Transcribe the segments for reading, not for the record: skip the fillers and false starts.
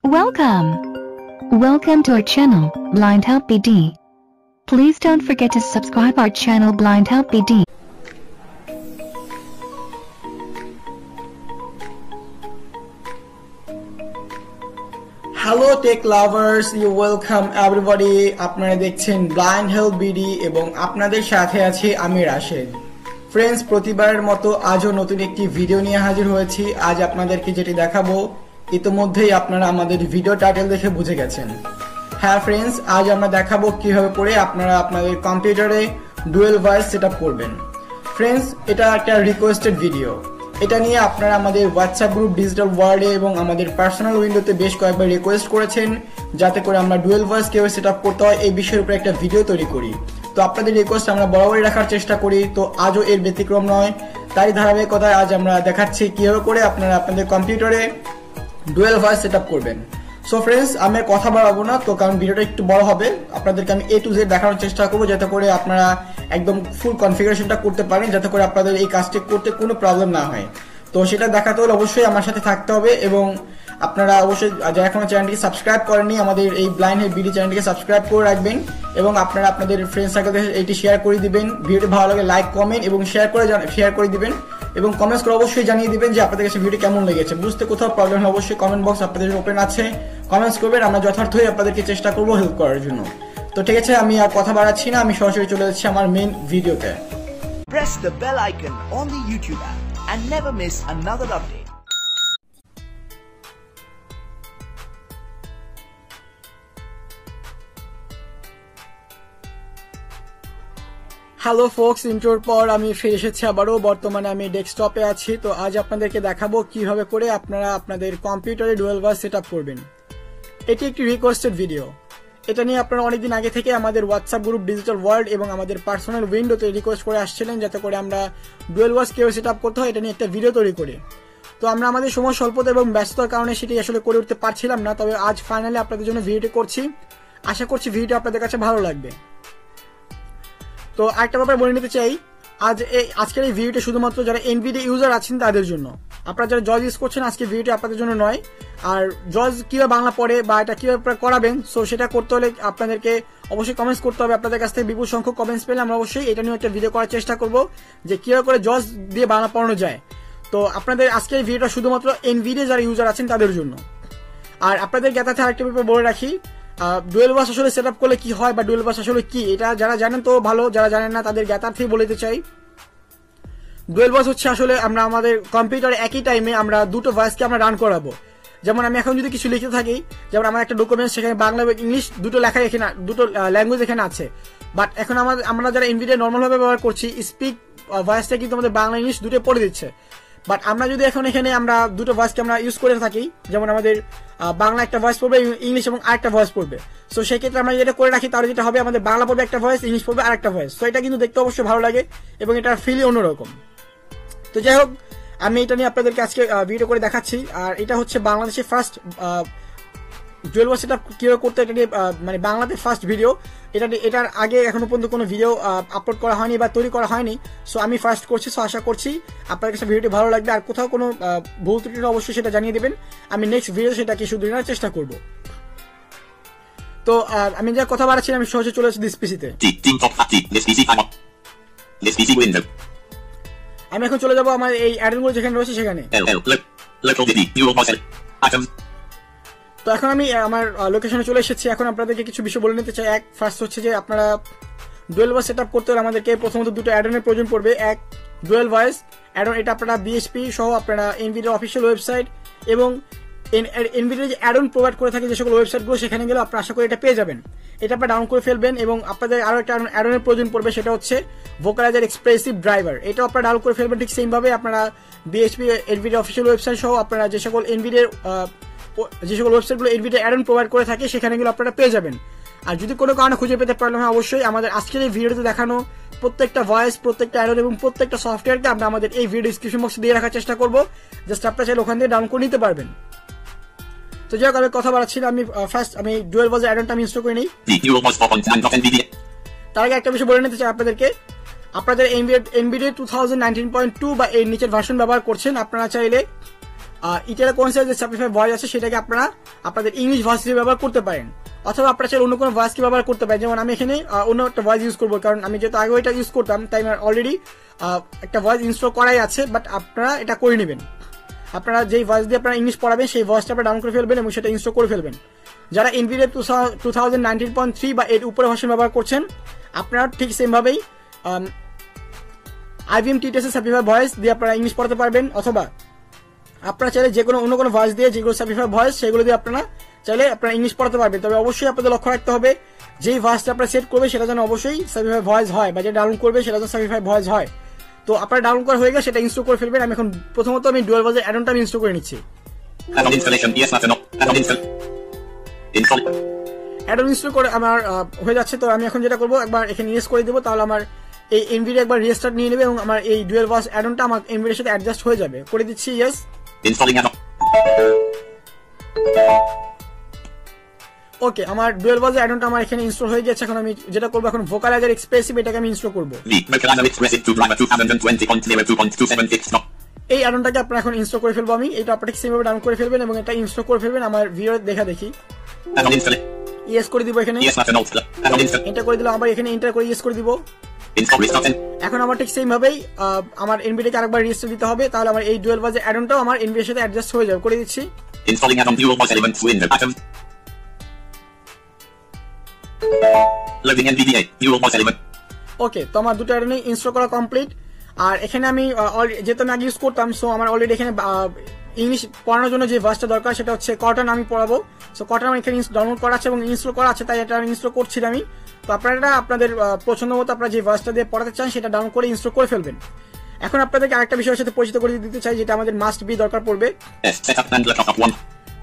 Welcome to our channel, Blind Help BD. Please don't forget to subscribe our channel Blind Help BD. Hello tech lovers, you welcome everybody. আপনারা দেখছেন Blind Help BD এবং আপনাদের সাথে আছি আমি Rashed. Friends, প্রতিবারের মতো আজও নতুন একটি ভিডিও নিয়ে হাজির হয়েছি। আজ আপনাদেরকে যেটি দেখাবো ইতোমধ্যেই আপনারা আমাদের ভিডিও টাইটেল দেখে বুঝে গেছেন। হ্যাঁ ফ্রেন্ডস, আজ আমরা দেখাবো কিভাবে করে আপনারা আপনাদের কম্পিউটারে ডুয়েল ভয়েস সেটআপ করবেন। ফ্রেন্ডস, এটা একটা রিকোয়েস্টেড ভিডিও। এটা নিয়ে আপনারা আমাদের হোয়াটসঅ্যাপ গ্রুপ ডিজিটাল ওয়ার্ল্ডে এবং আমাদের পার্সোনাল উইন্ডোতে বেশ কয়েকবার রিকোয়েস্ট করেছেন যাতে করে আমরা ডুয়েল ভয়েস কিভাবে সেটআপ করতে হয় এই বিষয়ের উপরে একটা ভিডিও তৈরি করি। তো আপনাদের রিকোয়েস্ট আমরা বরাবরই রাখার চেষ্টা করি, তো আজও এর ব্যতিক্রম নয়। তাই ধারাবাহিকতায় আজ আমরা দেখাচ্ছি কিভাবে করে আপনারা আপনাদের কম্পিউটারে ডুয়েল ভয়েস সেটআপ করবেন। সো ফ্রেন্ডস, আমি কথা বাড়াবো না, তো কারণ ভিডিওটা একটু বড় হবে, আপনাদেরকে আমি A to Z দেখানোর চেষ্টা করবো যাতে করে আপনারা একদম ফুল কনফিগারেশনটা করতে পারেন, যাতে করে আপনাদের এই কাজটি করতে কোনো প্রবলেম না হয়। তো সেটা দেখাতে হলে অবশ্যই আমার সাথে থাকতে হবে এবং আপনারা অবশ্যই যারা এখনো চ্যানেলটিকে সাবস্ক্রাইব করেননি আমাদের এই ব্লাইন্ড হেল্প বিডি চ্যানেলটিকে সাবস্ক্রাইব করে রাখবেন এবং আপনারা আপনাদের ফ্রেন্ড সার্কেলদের এইটি শেয়ার করে দিবেন। ভিডিওটি ভালো লাগে লাইক কমেন্ট এবং শেয়ার করে দিবেন এবং কমেন্টস করে অবশ্যই জানিয়ে দিবেন যে আপনাদের কাছে ভিডিও কেমন লেগেছে। বুঝতে কোথাও প্রবলেম হলে অবশ্যই কমেন্ট বক্স আপনাদের ওপেন আছে, কমেন্টস করবেন, আমরা যথার্থই আপনাদেরকে চেষ্টা করবো হেল্প করার জন্য। তো ঠিক আছে, আমি আর কথা বাড়াচ্ছি না, আমি সরাসরি চলে যাচ্ছি আমার মেইন ভিডিওতে। Press the bell icon on the YouTube app and never miss another update. Hello folks, ইন্ট্রোর পর আমি ফিরে এসেছি আবারও। বর্তমানে আমি ডেস্কটপে আছি। তো আজ আপনাদেরকে দেখাবো কিভাবে করে আপনারা আপনাদের কম্পিউটারে ডুয়েল ভয়েস সেটআপ করবেন। এটি একটি রিকোয়েস্টেড ভিডিও। এটা নিয়ে আপনারা অনেকদিন আগে থেকে আমাদের হোয়াটসঅ্যাপ গ্রুপ ডিজিটাল ওয়ার্ল্ড এবং আমাদের পার্সোনাল উইন্ডোতে রিকোয়েস্ট করে আসছিলেন যাতে করে আমরা ডুয়েল ভয়েস কিভাবে সেটআপ করতে হয় এটা নিয়ে একটা ভিডিও তৈরি করি। তো আমরা আমাদের সময় স্বল্পতা এবং ব্যস্ততার কারণে সেটি আসলে করে উঠতে পারছিলাম না, তবে আজ ফাইনালি আপনাদের জন্য ভিডিওটি করছি। আশা করছি ভিডিওটি আপনাদের কাছে ভালো লাগবে। তো আরেকটা ব্যাপার বলে নিতে চাই, আজকের এই ভিডিওটি শুধুমাত্র যারা এনভিডিয়া ইউজার আছেন তাদের জন্য। আপনারা যারা জজ ইউজ করছেন আজকে ভিডিওটি আপনাদের জন্য নয়। আর জজ কিভাবে বাংলা পড়ে বা এটা কিভাবে করাবেন, সো সেটা করতে হলে আপনাদেরকে অবশ্যই কমেন্টস করতে হবে। আপনাদের কাছ থেকে বিপুল সংখ্যক কমেন্টস পেলে আমরা অবশ্যই এটা নিয়ে একটা ভিডিও করার চেষ্টা করব যে কিভাবে করে জজ দিয়ে বাংলা পড়ানো যায়। তো আপনাদের আজকের এই ভিডিওটা শুধুমাত্র এনভিডিয়া যারা ইউজার আছেন তাদের জন্য। আর আপনাদের জ্ঞাতার্থে আরেকটা ব্যাপার বলে রাখি, ডুয়েল ভয়েস আসলে সেটআপ করলে কি হয় বা ডুয়েল ভয়েস আসলে কি, এটা যারা জানেন তো ভালো, যারা জানেন না তাদের জ্ঞাতার্থেই বলতে চাই। ডুয়েল ভয়েস হচ্ছে আসলে আমরা আমাদের কম্পিউটারে একই টাইমে আমরা দুটো ভয়েসকে আমরা রান করাবো। যেমন আমি এখন যদি কিছু লিখতে থাকি, যেমন আমার একটা ডকুমেন্ট, সেখানে বাংলা এবং ইংলিশ দুটো লেখা এখানে, দুটো ল্যাঙ্গুয়েজ এখানে আছে। বাট এখন আমরা যারা এনভিডিয়া নর্মালভাবে ব্যবহার করছি, স্পিক ভয়েসটা কিন্তু আমাদের বাংলা ইংলিশ দুটো পড়ে দিচ্ছে। বাট আমরা যদি এখন এখানে আমরা দুটো ভয়েসকে আমরা ইউজ করে থাকি, যেমন আমাদের বাংলা একটা ভয়েস পড়বে, ইংলিশ এবং আরেকটা ভয়েস পড়বে। সো সেই ক্ষেত্রে আমরা যেটা করে রাখি তাহলে যেটা হবে আমাদের বাংলা পড়বে একটা ভয়েস, ইংলিশ পড়বে আরেকটা ভয়েস। তো এটা কিন্তু দেখতে অবশ্যই ভালো লাগে এবং এটার ফিলই অন্যরকম। তো যাই হোক, আমি এটা নিয়ে আপনাদেরকে আজকে ভিডিও করে দেখাচ্ছি। আর এটা হচ্ছে বাংলাদেশের ফার্স্ট ডুয়েল ভয়েস সেটআপ কিভাবে করতে, এটা নিয়ে মানে বাংলাতে ফার্স্ট ভিডিও। এটার আগে এখনো পর্যন্ত কোনো ভিডিও আপলোড করা হয়নি বা তৈরি করা হয়নি। সো আমি ফার্স্ট করছি। সো আশা করছি আপনাদের কাছে ভিডিওটি ভালো লাগবে। আর কোথাও কোনো ভুল ত্রুটি অবশ্যই সেটা জানিয়ে দেবেন, আমি নেক্সট ভিডিও সেটাকে শুধরানোর চেষ্টা করব। তো আমি যা কথা বাড়াচ্ছি আমি সহজে চলে আসছি ডিসপিসিতে। আমি এখন চলে যাবো আমার এই অ্যাডনগুলো যেখানে রয়েছে সেখানে। তো এখন আমি আমার লোকেশনে চলে এসেছি। এখন আপনাদেরকে কিছু বিষয় বলে নিতে চাই। ফার্স্ট হচ্ছে যে আপনারা ডুয়েল ভয়েস সেটআপ করতে হলে আমাদেরকে প্রথমত দুটো অ্যাডনের প্রয়োজন পড়বে। এক, ডুয়েল ভয়েস অ্যাডন, এটা আপনারা বিএসপি সহ আপনারা এনভিডিয়া অফিসিয়াল ওয়েবসাইট এবং এনভিডিয়া যে অ্যাডন প্রোভাইড করে থাকে যে সকল ওয়েবসাইটগুলো, সেখানে গেলে আপনারা আশা করি এটা পেয়ে যাবেন। এটা আপনারা ডাউনলোড করে ফেলবেন এবং আপনাদের আরো একটা অ্যাডনের প্রয়োজন পড়বে, সেটা হচ্ছে ভোকালাইজার এক্সপ্রেসিভ ড্রাইভার। এটা আপনারা ডাউনলোড করে ফেলবেন। ঠিক সেমভাবে আপনারা বিএসপি এনভিডিয়া অফিসিয়াল ওয়েবসাইট সহ আপনারা যে সকল ওয়েবসাইটগুলো এনভিডিয়া অ্যাডন প্রোভাইড করে থাকে সেখানে গেলে আপনারা পেয়ে যাবেন। আর যদি কোনো কারণে খুঁজে পেতে প্রবলেম হয়, অবশ্যই আমাদের আজকের এই ভিডিওতে দেখানো প্রত্যেকটা ভয়েস, প্রত্যেকটা অ্যাডন এবং প্রত্যেকটা সফটওয়্যারকে আমরা আমাদের এই ভিডিও ডিসক্রিপশন বক্সে দিয়ে রাখার চেষ্টা করবো। জাস্ট আপনারা চাইলে ওখান থেকে ডাউনলোড করে নিতে পারবেন। তো যাই হোক, আমি কথা বাড়াচ্ছি না, আমি ডুয়েল ভয়েস অ্যাডনটা আমি ইনস্টল করে নিই। তার আগে একটা বিষয় বলে নিতে চাই আপনাদেরকে, আপনাদের এনভিডিয়া 2019.2 বা এর নিচের ভার্সন ব্যবহার করছেন, আপনারা চাইলে ইটারা কোয়েন্সের যে শপিফাই ভয়েস আছে সেটাকে আপনারা আপনাদের ইংলিশ ভয়েস হিসেবে ব্যবহার করতে পারেন, অথবা আপনারা চাইলে অন্য কোনো ভয়েসকে ব্যবহার করতে পারেন। যেমন আমি এখানে অন্য একটা ভয়েস ইউজ করবো, কারণ আমি যেহেতু আগে এটা ইউজ করতাম তাই আমার অলরেডি একটা ভয়েস ইনস্টল করাই আছে, বাট আপনারা এটা করে নেবেন। আপনারা যেই ভয়েস দিয়ে আপনারা ইংলিশ পড়াবেন সেই ভয়েসটা আপনারা ডাউনলোড করে ফেলবেন এবং সেটা ইনস্টল করে ফেলবেন। যারা NVIDIA 2019.3 বা এর উপরে ভার্সন ব্যবহার করছেন আপনারা ঠিক সেমভাবেই IBM TTS শপিফাই ভয়েস দিয়ে আপনারা ইংলিশ পড়াতে পারবেন, অথবা আপনারা চাইলে যে কোনো অন্য কোনো ভয়েস দিয়ে যেগুলো শপিফাই ভয়েস সেগুলো দিয়ে আপনারা চাইলে আপনারা ইংলিশ পড়াতে পারবেন। তবে অবশ্যই আপনাদের লক্ষ্য রাখতে হবে যেই ভয়েসটা আপনারা সেট করবে সেটা যেন অবশ্যই শপিফাই ভয়েস হয়, বা যেটা ডাউনলোড করবে সেটা যেন শপিফাই ভয়েস হয়। তো আপনারা ডাউনলোড করা হয়ে গেলে সেটা ইনস্টল করে ফেলবেন। আমি এখন প্রথমত আমি ডুয়াল ভয়েসের অ্যাডনটা আমি ইনস্টল করে নিচ্ছি। অ্যাডন ইনস্টল করে আমার হয়ে যাচ্ছে। তো আমি এখন যেটা করবো একবার এখানে ইয়েস করে দেবো, তাহলে আমার এই NVIDIA একবার রিস্টার্ট নিয়ে নেবে এবং আমার এই ডুয়াল ভয়েস অ্যাডনটা আমার NVIDIA সাথে অ্যাডজাস্ট হয়ে যাবে। করে দিচ্ছি ইয়েস। ওকে, আমার ডুয়াল ভয়েস অ্যাডনটা আমার এখানে ইনস্টল হয়ে গেছে। এখন আমি যেটা করবো এখন ভোকালাইজার এক্সপ্রেসিভ এটাকে আমি ইনস্টল করবো। এই অ্যাডনটাকে আপনারা এখন ইনস্টল করে ফেলবো আমি। এটা আপনারা সেমভাবে ডাউনলোড করে ফেলবেন এবং এটা ইনস্টল করে ফেলবেন। আমার ভিডিও দেখা দেখি ইয়েস করে দিব, এখানে এন্টার করে দিলাম, আবার এখানে এন্টার করে ইয়েস করে দিব। এখন আমার ঠিক সেম ভাবেই আমার NVIDIA কে আরেকবার রিস্টার্ট দিতে হবে, তাহলে আমার এই ডুয়াল ভয়েস অ্যাডনটাও আমার NVIDIA এর সাথে অ্যাডজাস্ট হয়ে যাবে। করে দিচ্ছি। ওকে, তো আমার দুটো অ্যাডনই ইনস্টল করা কমপ্লিট। আর এখানে আমি যেহেতু আমি আগে ইউজ করতাম, সো আমার অলরেডি এখানে ইংলিশ পড়ানোর জন্য যে ভার্সটা দরকার সেটা হচ্ছে কটন আমি পড়াবো। সো কটন আমার এখানে ডাউনলোড করা আছে এবং ইনস্টল করা আছে, তাই এটা আমি ইনস্টল করছি আমি। তো আপনারা আপনাদের পছন্দ মতো আপনারা যে ভার্সটা দিয়ে পড়াতে চান সেটা ডাউনলোড করে ইনস্টল করে ফেলবেন। এখন আপনাদেরকে আরেকটা বিষয়ের সাথে পরিচিত করে দিতে চাই, যেটা আমাদের মাস্ট বি দরকার পড়বে,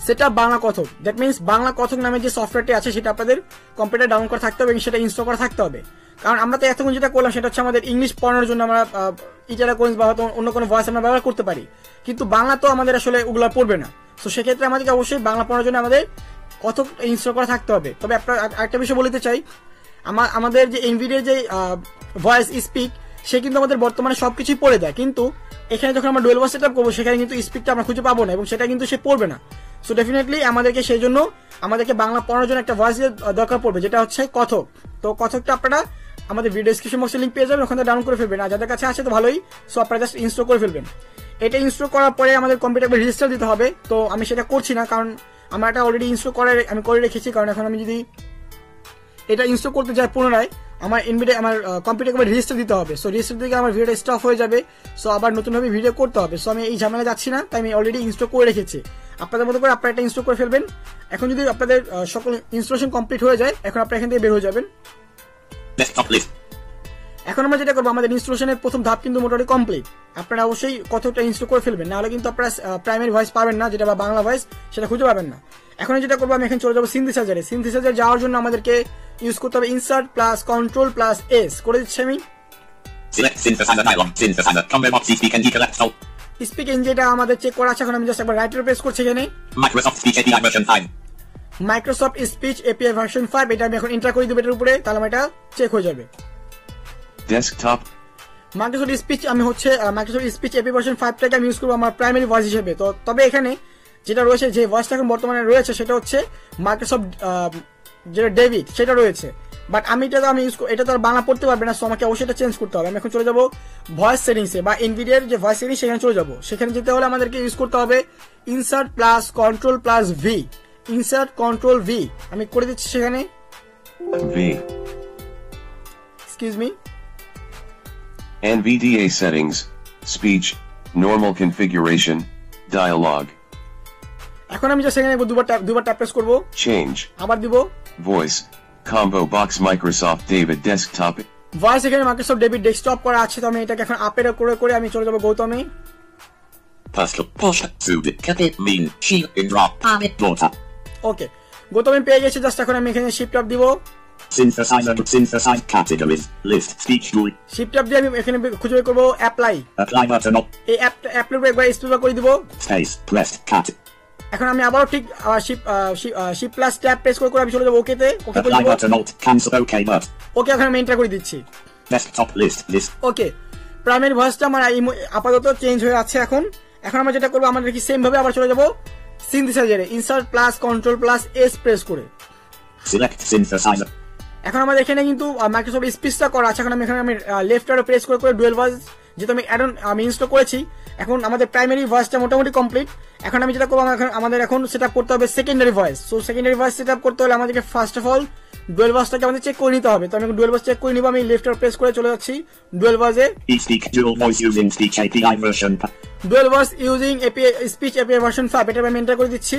সেটা বাংলা কথক। দ্যাট মিনস বাংলা কথক নামে যে সফটওয়্যারটি আছে সেটা আপনাদের কম্পিউটার ডাউনলোড করা থাকতে হবে এবং সেটা ইনস্টল করা থাকতে হবে। কারণ আমরা তো এতক্ষণ যেটা করলাম সেটা হচ্ছে আমাদের ইংলিশ পড়ানোর জন্য আমরা ইটারা কোয়েন্স বা হয়তো অন্য কোনো ভয়েস আমরা ব্যবহার করতে পারি, কিন্তু বাংলা তো আমাদের আসলে ওগুলা পড়বে না। তো সেক্ষেত্রে আমাদেরকে অবশ্যই বাংলা পড়ানোর জন্য আমাদের কথক ইনস্টল করা থাকতে হবে। তবে আপনার একটা বিষয় বলতে চাই, আমাদের যে NVIDIA যে ভয়েস স্পিক সে কিন্তু আমাদের বর্তমানে সবকিছুই পড়ে দেয়, কিন্তু এখানে যখন আমরা ডুয়াল ভয়েস সেটআপ করবো সেখানে কিন্তু স্পিকটা আমরা খুঁজে পাবো না এবং সেটা কিন্তু সে পড়বে না। সো ডেফিনেটলি আমাদেরকে সেই জন্য আমাদেরকে বাংলা পড়ানোর জন্য একটা ভয়েস দরকার পড়বে, যেটা হচ্ছে কথক। তো কথকটা আপনারা আমাদের ভিডিও ডেসক্রিপশন বক্সে লিংক পেয়ে যাবেন, ওখানে ডাউনলোড করে ফেলবেন। আর যাদের কাছে আছে তো ভালোই, সো আপনারা জাস্ট ইনস্টল করে ফেলবেন। এটা ইনস্টল করার পরে আমাদের কম্পিউটারে রেজিস্টার দিতে হবে। তো আমি সেটা করছি না, কারণ আমার এটা অলরেডি ইনস্টল আমি করে রেখেছি। কারণ এখন আমি যদি এটা ইনস্টল করতে যাই পুনরায় আমার NVIDIA আমার কম্পিউটারে রেজিস্টার দিতে হবে। সো রেজিস্টার দিকে আমার ভিডিওটা স্টপ হয়ে যাবে, সো আবার নতুনভাবে ভিডিও করতে হবে। সো আমি এই ঝামেলা যাচ্ছি না, তাই আমি অলরেডি ইনস্টল করে রেখেছি। আপনাদের মতো করে আপনারা এটা ইনস্টল করে ফেলবেন। এখন যদি আপনাদের সকল ইনস্টলেশন কমপ্লিট হয়ে যায়, এখন আপনারা এখান থেকে বের হয়ে যাবেন। এখন আমরা যেটা করবো, আমাদের ইনস্টলেশনের প্রথম ধাপ কিন্তু মোটামুটি কমপ্লিট। আপনারা অবশ্যই কথকটা ইনস্টল করে ফেলবেন, নাহলে কিন্তু আপনারা প্রাইমারি ভয়েস পাবেন না, যেটা বা বাংলা ভয়েস সেটা খুঁজে পাবেন না। এখন যেটা করবো, আমি এখন চলে যাবো সিনথেসাইজারে। সিনথেসাইজার যাওয়ার জন্য আমাদেরকে ইউজ করতে হবে insert plus control plus S. করে দিচ্ছি আমি। স্পিক ইন যেটা আমাদের চেক করা আছে, এখন আমি জাস্ট একবার রাইটার প্রেস করছি এখানে। মাইক্রোসফট স্পিচ API ভার্সন 5 এটা আমি এখন এন্টার করে দেব এটার উপরে, তাহলে এটা চেক হয়ে যাবে। ডেস্কটপ মাইক্রোসফট স্পিচ আমি হচ্ছে মাইক্রোসফট স্পিচ API ভার্সন 5 টাকে আমি ইউজ করব আমার প্রাইমারি ভয়েস হিসেবে। তো তবে এখানে যেটা রয়েছে, যে ভয়েসটা এখন বর্তমানে রয়েছে সেটা হচ্ছে মাইক্রোসফট যেটা ডেভিড সেটা রয়েছে, বাট আমি এটা তো আর বাংলা পড়তে পারবে না, সো আমাকে অবশ্যই এটা চেঞ্জ করতে হবে। আমি এখন চলে যাব ভয়েস সেটিংসে বা NVIDIA এর যে ভয়েস সেটিং সেখানে চলে যাব। সেখানে যেতে হলে আমাদেরকে ইউজ করতে হবে insert plus control plus V. Insert control V আমি করে দিচ্ছি সেখানে। Excuse me, NVDA settings, speech, normal configuration, dialogue. এখন আমি সেখানে দুবার ট্যাপ প্রেস করব, Change, আবার দিব voice, combo box Microsoft David desktop. Voice এখানে মাইক্রোসফট ডেভিড ডেস্কটপ করা আছে, তো আমি এটাকে এখন আপের করে আমি চলে যাব গৌতমে। ওকে, গৌতমে পেয়ে গেছি। জাস্ট এখন আমি এখানে শিফট আপ দিব। Synthesizer categories list speech tool. Shift up দিয়ে আমি এখানে খুঁজে বের করব apply button up. এই অ্যাপ্লাই একবার স্পেস করে দিব, Space pressed cat. এখন আমি আবারও ঠিক শিফট প্লাস ট্যাব প্রেস করে আমি চলে যাব ওকেতে। ওকে করে দিব, button alt cancel okay but. ওকে এখন আমি এন্টার করে দিচ্ছি। Desktop list. ওকে, প্রাইমারি ভয়েসটা আমার আপাতত চেঞ্জ হয়ে আছে। এখন এখন আমরা যেটা করবো, আমাদের কি সেম ভাবে আবার চলে যাবো সিনথেসাইজারে, insert plus control plus S press করে Select synthesizer. এখন আমাদের এখানে কিন্তু মাইক্রোসফট স্পিচটা করা আছে। এখন আমি লেফট অ্যারো প্রেস করে ডুয়েল ভয়েস, যেহেতু আমি অ্যাড অন আমি ইনস্টল করেছি, এখন আমাদের প্রাইমারি ভয়েসটা মোটামুটি কমপ্লিট। এখন আমি যেটা করবো, আমাদের এখন সেট আপ করতে হবে secondary voice. So secondary voice set up করতে হলে আমাদেরকে ফার্স্ট অফ অল ডুয়েল ভয়েসটাকে আমাদের চেক করে নিতে হবে। তো আমি ডুয়েল ভয়েস চেক করে নিব। আমি লেফট অ্যারো প্রেস করে চলে যাচ্ছি ডুয়েল ভয়েসে। E-Speak dual voice using speech API version. Dual voice using speech API version 5, এটা আমি এন্টার করে দিচ্ছি।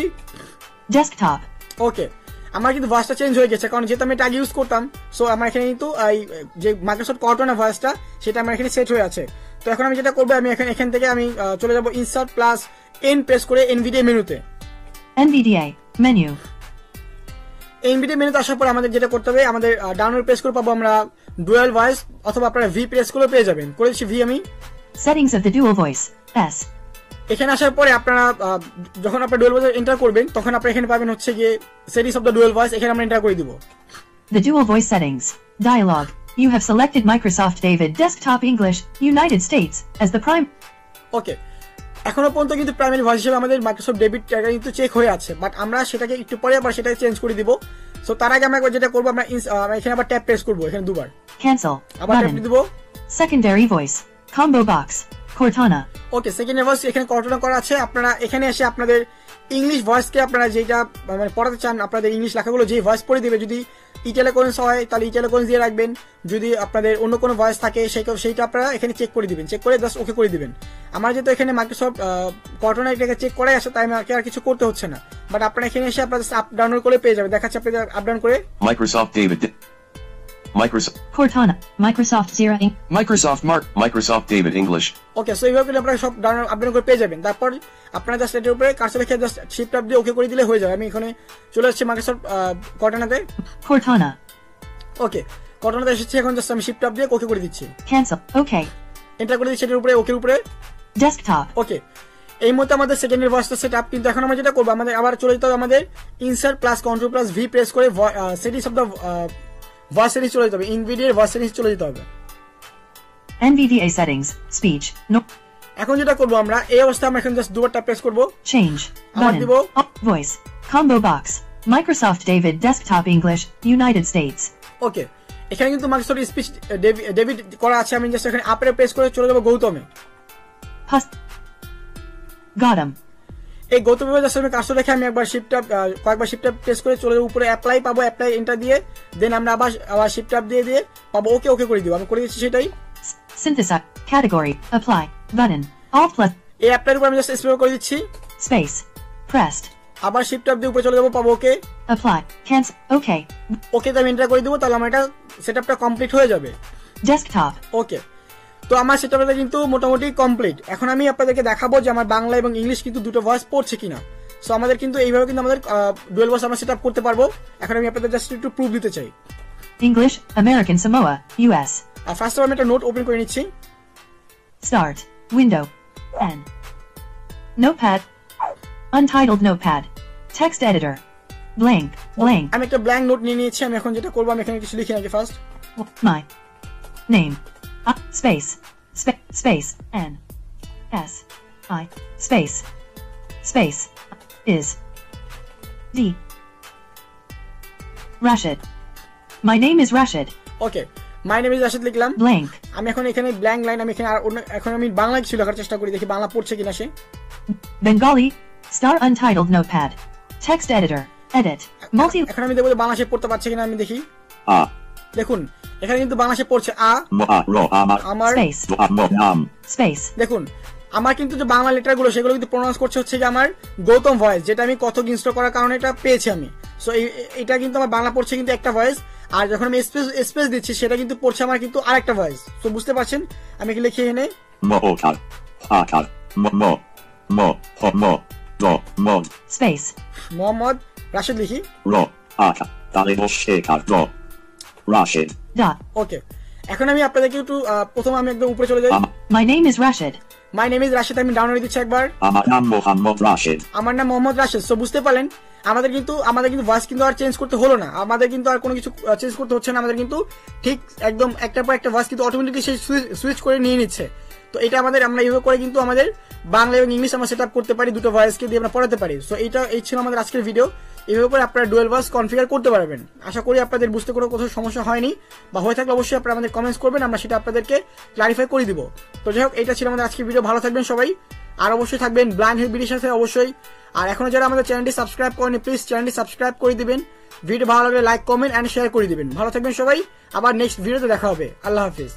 Desktop. ওকে, আমার কিন্তু ভয়েসটা চেঞ্জ হয়ে গেছে, কারণ যেহেতু আমি এটা আগে ইউজ করতাম। সো আমার এখানে কিন্তু এই যে মাইক্রোসফট কর্টনা ভয়েসটা, সেটা আমার এখানে সেট হয়ে আছে। তো এখন আমি যেটা করবো, আমি এখান থেকে আমি চলে যাবো ইনসার্ট প্লাস এন প্রেস করে এনভিডিএ মেনুতে। NVDA. Menu. এনভিডিএ মেনুতে আসার পর আমাদের যেটা করতে হবে, আমাদের ডাউনলোড প্রেস করে পাবো আমরা ডুয়াল ভয়েস, অথবা আপনারা ভি প্রেস করে পেয়ে যাবেন। করেছি ভি আমি। Settings of the dual voice. S. এখানে আসার পরে আপনারা যখন আপনারা ডুয়াল ভয়েস এন্টার করবেন, তখন আপনারা এখানে পাবেন হচ্ছে গিয়ে settings of the dual voice. এখানে আমরা এন্টার করে দিব The dual voice settings. Dialogue. You have selected Microsoft David Desktop English, United States, as the prime. ওকে, এখনো পর্যন্ত কিন্তু প্রাইমারি ভয়েস হিসেবে আমাদের মাইক্রোসফট ডেবিট ট্যাগটা কিন্তু চেক হয়ে আছে, বাট আমরা সেটাকে একটু পরে আবার সেটাকে চেঞ্জ করে দিব। সো তার আগে আমরা যেটা করবো, আমরা এখানে আবার ট্যাপ প্রেস করবো, এখানে দুবার Cancel. আবার ট্যাপ Button. দিব। Secondary voice. Combo box. Cortana. ওকে, সেকেন্ড ভয়েস এখানে কন্ট্রোল করা আছে। আপনারা এখানে এসে আপনাদের ইংলিশ ভয়েসকে আপনারা যেটা মানে পড়াতে চান, আপনাদের ইংলিশ লেখাগুলো যে ভয়েস পড়ে দিবে, যদি ইটালিকোয়েন্স হয় তাহলে ইটালিকোয়েন্স দিয়ে রাখবেন, যদি আপনাদের অন্য কোনো ভয়েস থাকে সেইটা আপনারা এখানে চেক করে দিবেন, চেক করে জাস্ট ওকে করে দিবেন। আমার যেহেতু এখানে মাইক্রোসফট কর্টনা এটাকে চেক করাই আসে, তাই আমাকে আর কিছু করতে হচ্ছে না, বাট আপনারা এখানে এসে আপনারা আপ ডাউনলোড করে পেয়ে যাবেন। দেখাচ্ছে আপনাদের আপ ডাউন করে Microsoft David. Cortana. Microsoft Zira Inc. Microsoft David English. ওকে, সো এইভাবে আপনারা সব আপডেট করে পেয়ে যাবেন। তারপর আপনারা জাস্ট এটার উপরে কার্সর রেখে জাস্ট শিফট ট্যাপ দিয়ে ওকে করে দিলে হয়ে যাবে। আমি এখানে চলে আসছি মাইক্রোসফট কর্টনাতে। Cortana. ওকে, কর্টনাতে এসেছি, এখন জাস্ট আমি শিফট ট্যাপ দিয়ে ওকে করে দিচ্ছি, Cancel. OK. এন্টার করে দিচ্ছি এটার উপরে, ওকের উপরে। Desktop. ওকে, এই মুহূর্তে আমাদের সেকেন্ডারি ভয়েসটা সেট আপ। কিন্তু এখন আমরা যেটা করবো, আমাদের আবার চলে যেতে হবে আমাদের insert plus control plus V press করে settings of the voice settings চলে যেতে হবে, ইনভিডিএর ভয়েস সেটিংস চলে যেতে হবে। NVDA settings. Speech. No. এখন যেটা করবো, আমরা এই অবস্থায় আমরা এখন জাস্ট দুবার ট্যাপ প্রেস করবো। Change. Abar Button. dibo. Voice. Combo box. Microsoft David Desktop English, United States. ওকে, এখানে কিন্তু মাইক্রোসফট স্পিচ ডেভিড করা আছে। আমি জাস্ট এখানে আপরে প্রেস করে চলে যাবো গৌতমে। Gotham. এই গৌতমে জাস্ট আমি কার্সর রেখে আমি কয়েকবার শিফট ট্যাপ প্রেস করে চলে যাবো উপরে, অ্যাপ্লাই পাবো, অ্যাপ্লাই এন্টার দিয়ে দেন আমরা আবার শিফট ট্যাপ দিয়ে পাবো ওকে করে দিব। আমি করে দিচ্ছি সেটাই। Synthesize. Category. Apply. Button. Alt plus. এই অ্যাপ্লাইয়ের উপর আমি জাস্ট স্প্রে করে দিচ্ছি, Space. Pressed. আবার শিফট ট্যাপ দিয়ে উপরে চলে যাবো, পাবো ওকে। Apply. Cancel. OK. ওকে, আমি এন্টার করে দিব, তাহলে আমার এটা সেটআপটা কমপ্লিট হয়ে যাবে। Desktop. ওকে, তো আমার সেটআপটা কিন্তু মোটামুটি কমপ্লিট। এখন আমি আপনাদেরকে দেখাবো যে আমার বাংলা এবং ইংলিশ কিন্তু দুটো ভয়েস পড়ছে কিনা। সো আমাদের কিন্তু এইভাবে কিন্তু আমাদের ডুয়াল ভয়েস আমরা সেটআপ করতে পারবো। এখন আমি আপনাদের জাস্ট একটু প্রুফ দিতে চাই। English, American Samoa, US. First of আমি একটা নোট ওপেন করে নিচ্ছি। Start. Window. N. Notepad. Untitled Notepad. Text editor. Blank. আমি একটা ব্ল্যাঙ্ক নোট নিয়ে নিয়েছি। আমি এখন যেটা করবো, আমি এখানে কিছু লিখে রাখি first. My name. Space. Space. N. S. I. Space. Is. D. Rashid. My name is Rashid. Okay, my name is Rashid লিখলাম। Blank. আমি এখন এখানে ব্ল্যাঙ্ক লাইন, আমি এখানে আর এখন আমি বাংলা কিছু লেখার চেষ্টা করি, দেখি বাংলা পড়ছে কিনা সে। Bengali. Star Untitled Notepad. Text editor. Edit. এখন আমি দেখবো বাংলা সে পড়তে পারছে কিনা, আমি দেখি। দেখুন এখানে কিন্তু বাংলা সে পড়ছে আমার Space. দেখুন আমার কিন্তু যে বাংলা লেটার গুলো সেগুলো কিন্তু প্রোনাউন্স করছে হচ্ছে যে আমার গৌতম ভয়েস, যেটা আমি কথক ইনস্টল করার কারণে এটা পেয়েছি আমি। সো এটা কিন্তু আমার বাংলা পড়ছে কিন্তু একটা ভয়েস, আর যখন আমি স্পেস দিচ্ছি সেটা কিন্তু পড়ছে আমার কিন্তু আরেকটা ভয়েস। তো বুঝতে পারছেন, আমি কি লিখি এখানে Space. মোহাম্মদ রাশিদ লিখি। Rashid. Dot. ওকে, এখন আমি আপনাদেরকে একটু প্রথমে আমি একদম উপরে চলে যাই। My name is Rashid. My name is Rashid, আমি ডাউনলোড দিচ্ছি একবার। আমার নাম মোহাম্মদ রাশিদ। আমার নাম মোহাম্মদ রাশিদ। সো বুঝতে পারলেন আমাদের কিন্তু ভয়েস কিন্তু আর চেঞ্জ করতে হলো না, আমাদের কিন্তু আর কোনো কিছু চেঞ্জ করতে হচ্ছে না। আমাদের কিন্তু ঠিক একদম একটার পর একটা ভয়েস কিন্তু অটোমেটিকলি সেই সুইচ করে নিয়ে নিচ্ছে। তো এটা আমরা এইভাবে করে কিন্তু আমাদের বাংলা এবং ইংলিশ আমরা সেট আপ করতে পারি, দুটো ভয়েসকে দিয়ে আমরা পড়াতে পারি। সো এই ছিল আমাদের আজকের ভিডিও। এইভাবে করে আপনারা ডুয়েল ভয়েস কনফিগার করতে পারবেন। আশা করি আপনাদের বুঝতে কোনো কোথাও সমস্যা হয়নি, বা হয়ে থাকলে অবশ্যই আপনারা আমাদের কমেন্টস করবেন, আমরা সেটা আপনাদেরকে ক্লারিফাই করে দিব। তো যাই হোক, এটা ছিল আমাদের আজকের ভিডিও। ভালো থাকবেন সবাই, আর অবশ্যই থাকবেন ব্লাইন্ড হেল্প বিডির সাথে অবশ্যই। আর এখনো যারা আমাদের চ্যানেলটি সাবস্ক্রাইব করেনি, প্লিজ চ্যানেলটি সাবস্ক্রাইব করে দিবেন। ভিডিও ভালো লাগলে লাইক, কমেন্ট এন্ড শেয়ার করে দিবেন। ভালো থাকবেন সবাই, আবার নেক্সট ভিডিওতে দেখা হবে। আল্লাহ হাফিজ।